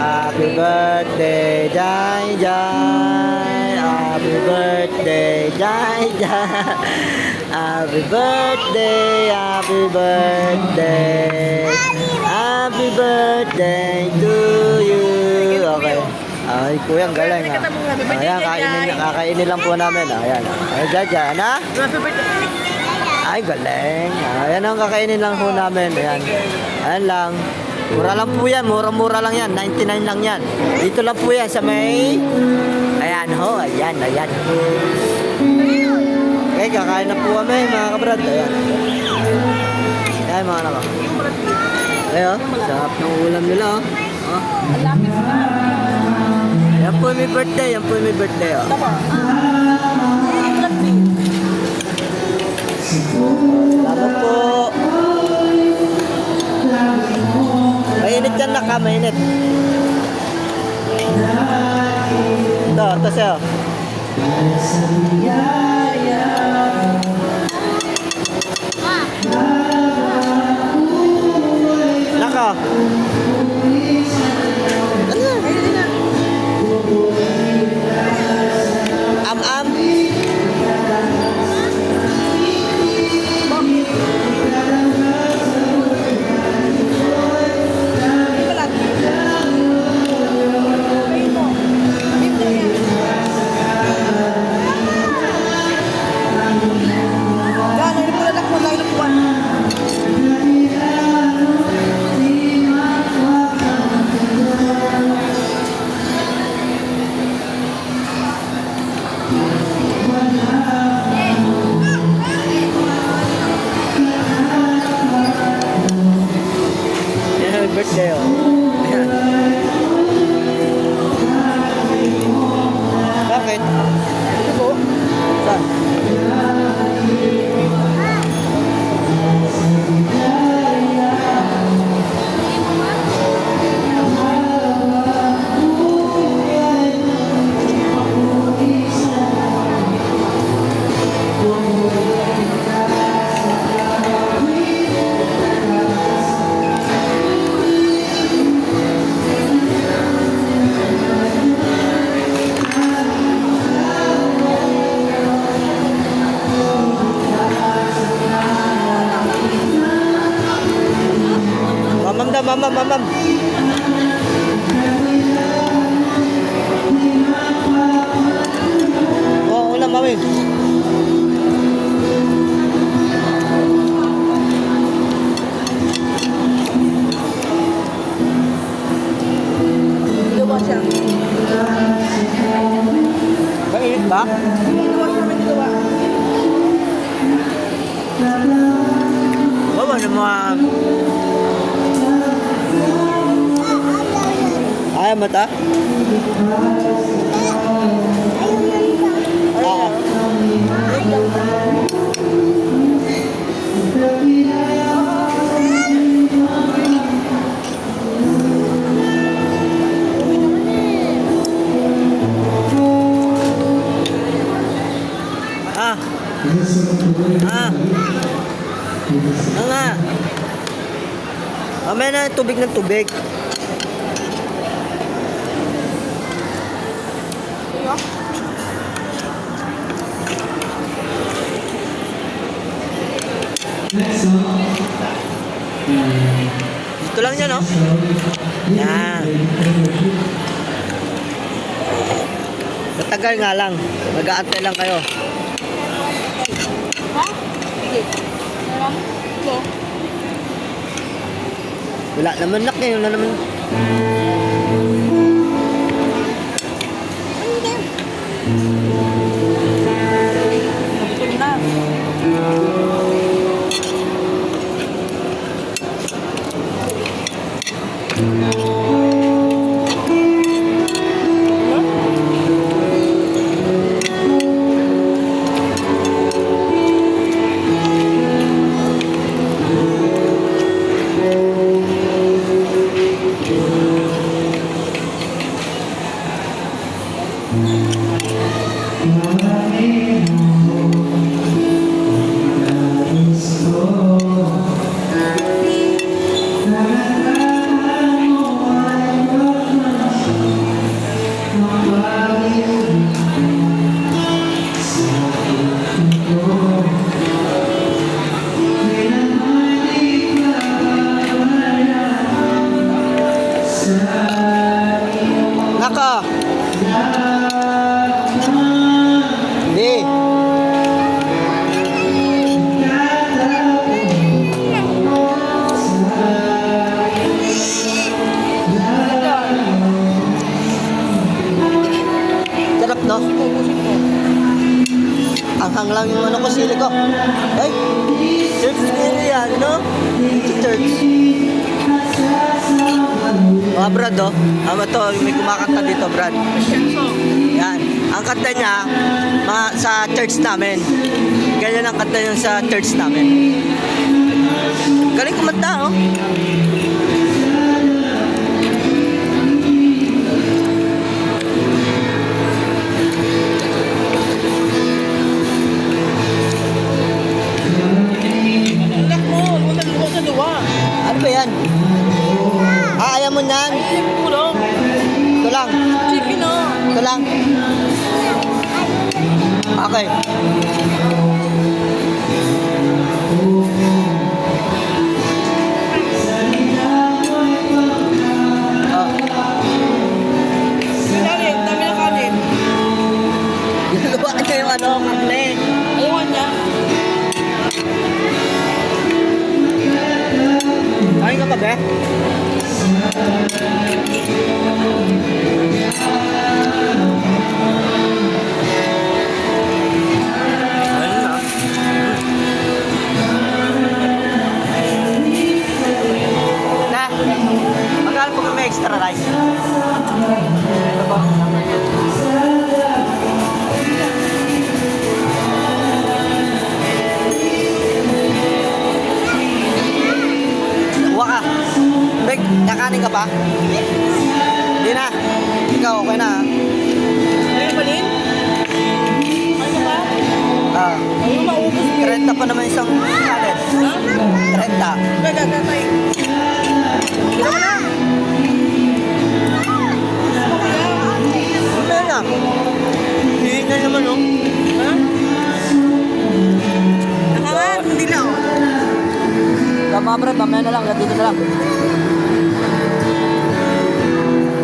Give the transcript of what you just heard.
Happy birthday, Jai Jai. Happy birthday, Jai Jai. Happy birthday, happy birthday. Happy birthday to you. Okay. Ay, kuya, ang galing ha. Ayan, kakainin lang po namin. Ayan, ay, Jaja, na? Ay, galing. Ayan ang kakainin lang po namin. Ayan. Ayan lang. Mura lang po yan. Mura-mura lang yan. 99 lang yan. Dito lang po yan sa may... Ayan ho. Ayan, ayan. Okay, kakain na po kami mga kabrad. Ayan. Ayan mga anak ko. Ayan, sarap ng ulam nila. Oh. Yan po may birthday. Yan po may birthday. Oh. Salamat po. Mainit yan na ka, mainit. Ito sa'yo. Naka. Am-am. Birthday, oh. Ayan. Bakit? Ito po. Saan? Mamam. Oh, ulam mami. Diwa siya. Mainit ba? Diwa siya, may diwa. Oo naman. Ayaw mata? Ah. Mamaya na tubig ng tubig. Ito lang yan, no? Yan. Matagal nga lang. Mag-aantay lang kayo. Ha? Sige. Ito. Wala naman nak eh. Wala naman. Ito na. Naka. Hindi. Sarap, no? Ubusin ko. Anghang lang yung ano ko, sili ko. Ay, church sili yan, no? Church. Mga brad, oh. Ito, may kumakanta dito, brad. Shenso. Yan. Ang kanta niya, sa church namin. Ganyan ang kanta niya sa church namin. Galing kumanta, oh. Anak mo, huwag sa duwa. Ano ba yan? Ayaw mo yan? Ay, kulong. Ito lang. Chicken, oh. Ito lang. Okay. Oh. Kanin, dami ng kanin. Ginagawa niya yung ano, karne. Ayawan niya. Kain ka pa, be? Ayun na. Na, magkano po kung may extra rice? Ito po. Uwa ka. Bek, nakanin ka pa? Hindi na. Ikaw, okay na. Ay, balin? Ano ba? Ah, Ayaw maubos mo. 30 pa naman isang kanin. Ha? 30. Gagatay. Ito ka na. Ano na? Hindi na naman, oh. Ha? Nakawan, hindi na, oh. Tama, brad. Mamaya na lang. Dito na lang.